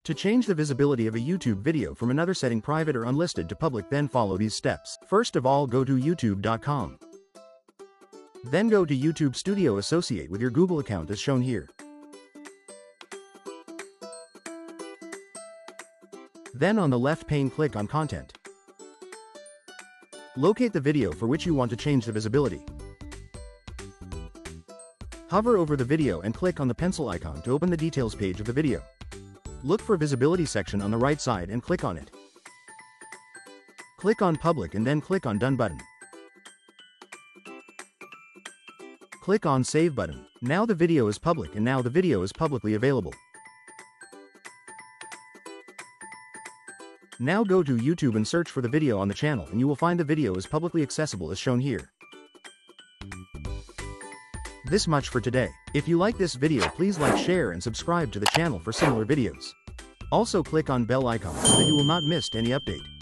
To change the visibility of a YouTube video from another setting private or unlisted to public, then follow these steps. First of all, go to youtube.com. Then go to YouTube Studio, associate with your Google account as shown here. Then on the left pane, click on Content. Locate the video for which you want to change the visibility. Hover over the video and click on the pencil icon to open the details page of the video. Look for visibility section on the right side and click on it. Click on Public and then click on Done button. Click on Save button. Now the video is public and now the video is publicly available. Now go to YouTube and search for the video on the channel and you will find the video is publicly accessible as shown here. This much for today. If you like this video, please like, share and subscribe to the channel for similar videos. Also click on bell icon so that you will not miss any update.